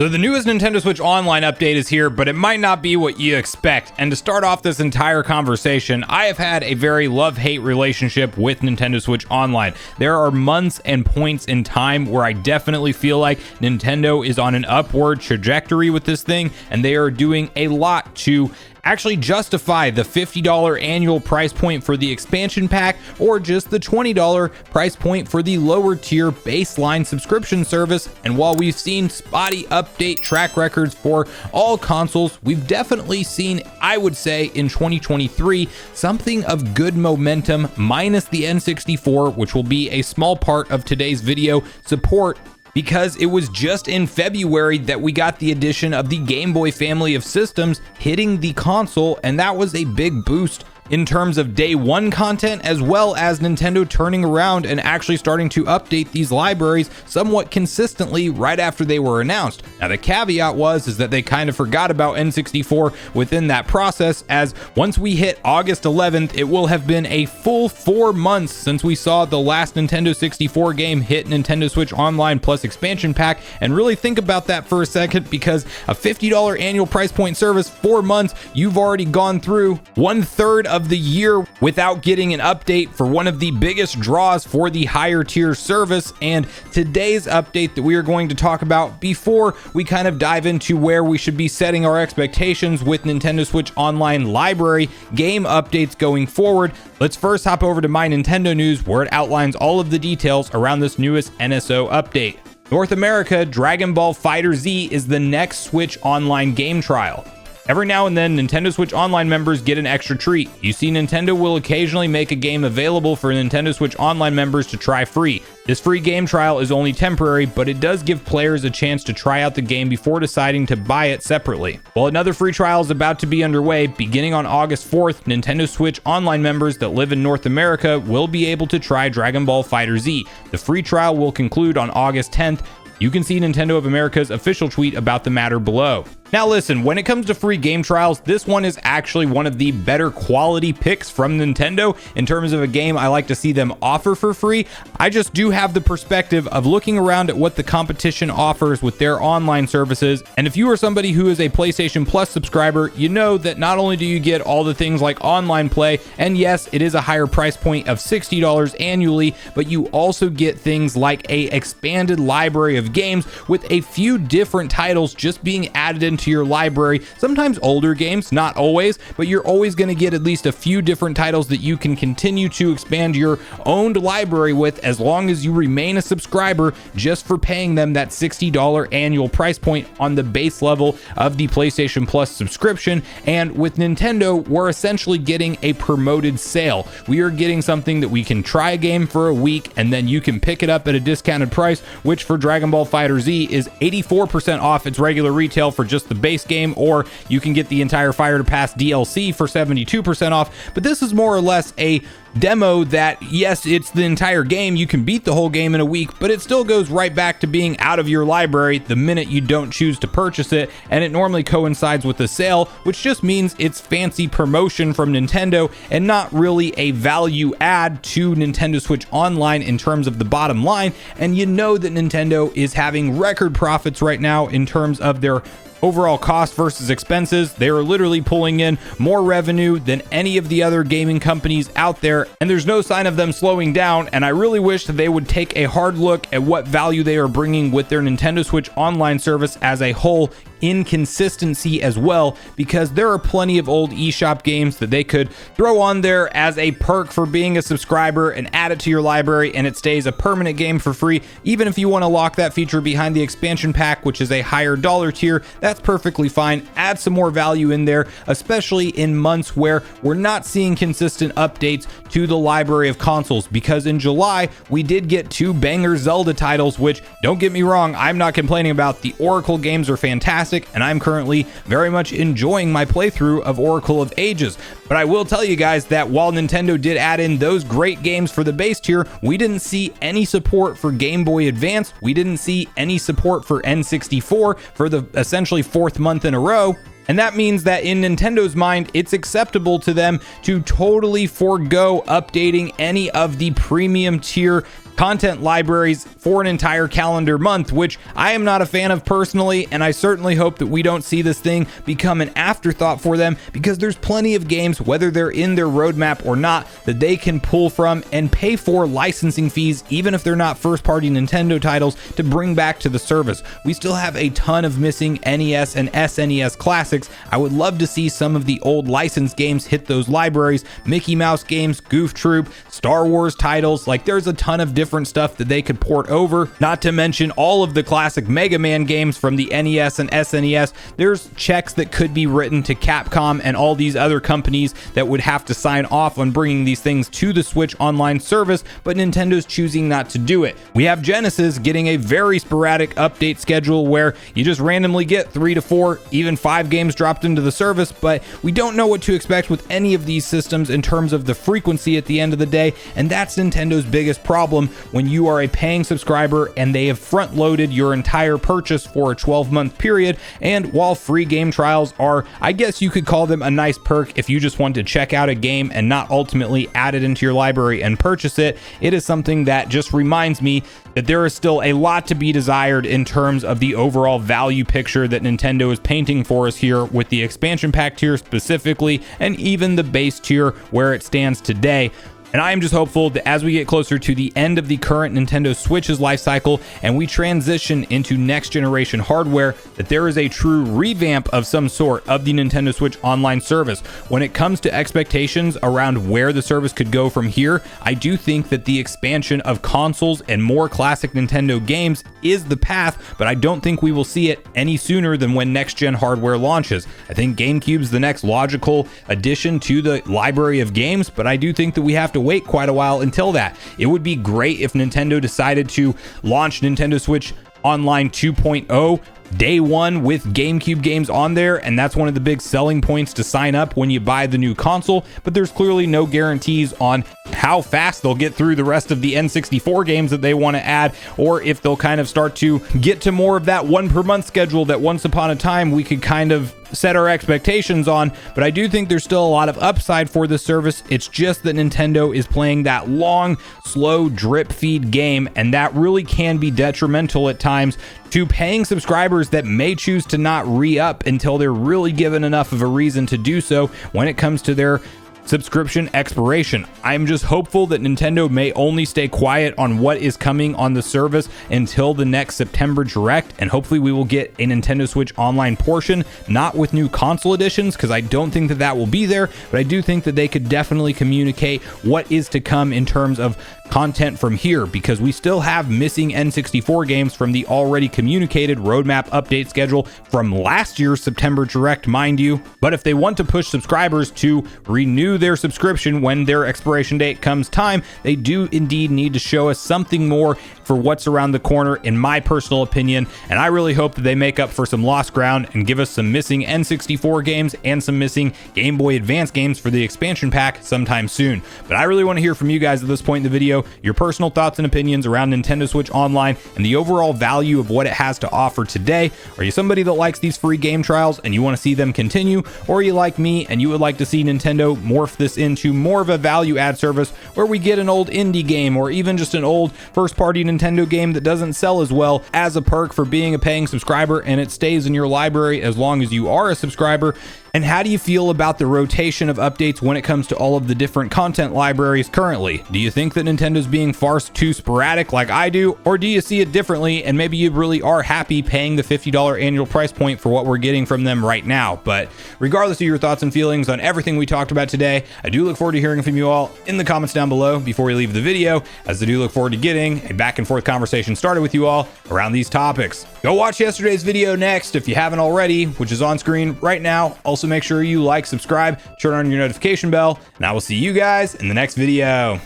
So the newest Nintendo Switch Online update is here, but it might not be what you expect. And to start off this entire conversation, I have had a very love-hate relationship with Nintendo Switch Online. There are months and points in time where I definitely feel like Nintendo is on an upward trajectory with this thing, and they are doing a lot to actually justify the $50 annual price point for the expansion pack, or just the $20 price point for the lower tier baseline subscription service. And while we've seen spotty update track records for all consoles, we've definitely seen, I would say, in 2023 something of good momentum, minus the N64, which will be a small part of today's video, support, because it was just in February that we got the addition of the Game Boy family of systems hitting the console, and that was a big boost in terms of day one content, as well as Nintendo turning around and actually starting to update these libraries somewhat consistently right after they were announced. Now the caveat is that they kind of forgot about N64 within that process, as once we hit August 11th, it will have been a full 4 months since we saw the last Nintendo 64 game hit Nintendo Switch Online plus expansion pack. And really think about that for a second, because a $50 annual price point service, 4 months, you've already gone through 1/3 of the year without getting an update for one of the biggest draws for the higher tier service. And today's update that we are going to talk about, before we kind of dive into where we should be setting our expectations with Nintendo Switch Online library game updates going forward, let's first hop over to My Nintendo News, where it outlines all of the details around this newest NSO update. North America, Dragon Ball FighterZ is the next Switch Online game trial. Every now and then, Nintendo Switch Online members get an extra treat. You see, Nintendo will occasionally make a game available for Nintendo Switch Online members to try free. This free game trial is only temporary, but it does give players a chance to try out the game before deciding to buy it separately. While another free trial is about to be underway, beginning on August 4th, Nintendo Switch Online members that live in North America will be able to try Dragon Ball FighterZ. The free trial will conclude on August 10th. You can see Nintendo of America's official tweet about the matter below. Now listen, when it comes to free game trials, this one is actually one of the better quality picks from Nintendo in terms of a game I like to see them offer for free. I just do have the perspective of looking around at what the competition offers with their online services. And if you are somebody who is a PlayStation Plus subscriber, you know that not only do you get all the things like online play, and yes, it is a higher price point of $60 annually, but you also get things like a expanded library of games with a few different titles just being added into your library. Sometimes older games, not always, but you're always going to get at least a few different titles that you can continue to expand your owned library with, as long as you remain a subscriber, just for paying them that $60 annual price point on the base level of the PlayStation Plus subscription. And with Nintendo, we're essentially getting a promoted sale. We are getting something that we can try a game for a week, and then you can pick it up at a discounted price, which for Dragon Ball FighterZ is 84% off its regular retail for just the base game, or you can get the entire Fire to Pass DLC for 72% off. But this is more or less a demo that, yes, it's the entire game. You can beat the whole game in a week, but it still goes right back to being out of your library the minute you don't choose to purchase it. And it normally coincides with the sale, which just means it's fancy promotion from Nintendo and not really a value add to Nintendo Switch Online in terms of the bottom line. And you know that Nintendo is having record profits right now in terms of their overall cost versus expenses. They are literally pulling in more revenue than any of the other gaming companies out there, and there's no sign of them slowing down. And I really wish that they would take a hard look at what value they are bringing with their Nintendo Switch Online service as a whole, in consistency as well, because there are plenty of old eShop games that they could throw on there as a perk for being a subscriber and add it to your library, and it stays a permanent game for free. Even if you want to lock that feature behind the expansion pack, which is a higher dollar tier, that's perfectly fine. Add some more value in there, especially in months where we're not seeing consistent updates to the library of consoles, because in July we did get 2 banger Zelda titles, which, don't get me wrong, I'm not complaining about. The Oracle games are fantastic, and I'm currently very much enjoying my playthrough of Oracle of Ages. But I will tell you guys that while Nintendo did add in those great games for the base tier, we didn't see any support for Game Boy Advance. We didn't see any support for N64 for the essentially 4th month in a row. And that means that in Nintendo's mind, it's acceptable to them to totally forego updating any of the premium tier content libraries for an entire calendar month, which I am not a fan of personally, and I certainly hope that we don't see this thing become an afterthought for them, because there's plenty of games, whether they're in their roadmap or not, that they can pull from and pay for licensing fees, even if they're not first-party Nintendo titles, to bring back to the service. We still have a ton of missing NES and SNES classics. I would love to see some of the old licensed games hit those libraries, Mickey Mouse games, Goof Troop, Star Wars titles. Like, there's a ton of different stuff that they could port over, not to mention all of the classic Mega Man games from the NES and SNES. There's checks that could be written to Capcom and all these other companies that would have to sign off on bringing these things to the Switch Online service, but Nintendo's choosing not to do it. We have Genesis getting a very sporadic update schedule where you just randomly get 3 to 4, even 5 games dropped into the service, but we don't know what to expect with any of these systems in terms of the frequency at the end of the day, and that's Nintendo's biggest problem when you are a paying subscriber and they have front loaded your entire purchase for a 12-month period. And while free game trials are, I guess you could call them a nice perk if you just want to check out a game and not ultimately add it into your library and purchase it, it is something that just reminds me that there is still a lot to be desired in terms of the overall value picture that Nintendo is painting for us here, with the expansion pack tier specifically, and even the base tier where it stands today. And I am just hopeful that as we get closer to the end of the current Nintendo Switch's life cycle and we transition into next generation hardware, that there is a true revamp of some sort of the Nintendo Switch Online service. When it comes to expectations around where the service could go from here, I do think that the expansion of consoles and more classic Nintendo games is the path, but I don't think we will see it any sooner than when next gen hardware launches. I think GameCube's the next logical addition to the library of games, but I do think that we have to wait quite a while until that. It would be great if Nintendo decided to launch Nintendo Switch Online 2.0 day one with GameCube games on there, and that's one of the big selling points to sign up when you buy the new console, but there's clearly no guarantees on how fast they'll get through the rest of the N64 games that they want to add, or if they'll kind of start to get to more of that one per month schedule that once upon a time we could kind of set our expectations on. But I do think there's still a lot of upside for this service. It's just that Nintendo is playing that long, slow drip feed game, and that really can be detrimental at times to paying subscribers that may choose to not re-up until they're really given enough of a reason to do so when it comes to their subscription expiration. I'm just hopeful that Nintendo may only stay quiet on what is coming on the service until the next September Direct, and hopefully we will get a Nintendo Switch Online portion, not with new console editions, because I don't think that that will be there, but I do think that they could definitely communicate what is to come in terms of content from here, because we still have missing N64 games from the already communicated roadmap update schedule from last year's September Direct, mind you. But if they want to push subscribers to renew their subscription when their expiration date comes time, they do indeed need to show us something more for what's around the corner, in my personal opinion. And I really hope that they make up for some lost ground and give us some missing N64 games and some missing Game Boy Advance games for the expansion pack sometime soon. But I really want to hear from you guys at this point in the video, your personal thoughts and opinions around Nintendo Switch Online and the overall value of what it has to offer today. Are you somebody that likes these free game trials and you want to see them continue, or are you like me and you would like to see Nintendo morph this into more of a value add service where we get an old indie game or even just an old first party Nintendo game that doesn't sell as well as a perk for being a paying subscriber, and it stays in your library as long as you are a subscriber? And how do you feel about the rotation of updates when it comes to all of the different content libraries currently? Do you think that Nintendo's being far too sporadic like I do, or do you see it differently and maybe you really are happy paying the $50 annual price point for what we're getting from them right now? But regardless of your thoughts and feelings on everything we talked about today, I do look forward to hearing from you all in the comments down below before we leave the video, as I do look forward to getting a back and forth conversation started with you all around these topics. Go watch yesterday's video next if you haven't already, which is on screen right now. Also, make sure you like, subscribe, turn on your notification bell, and I will see you guys in the next video.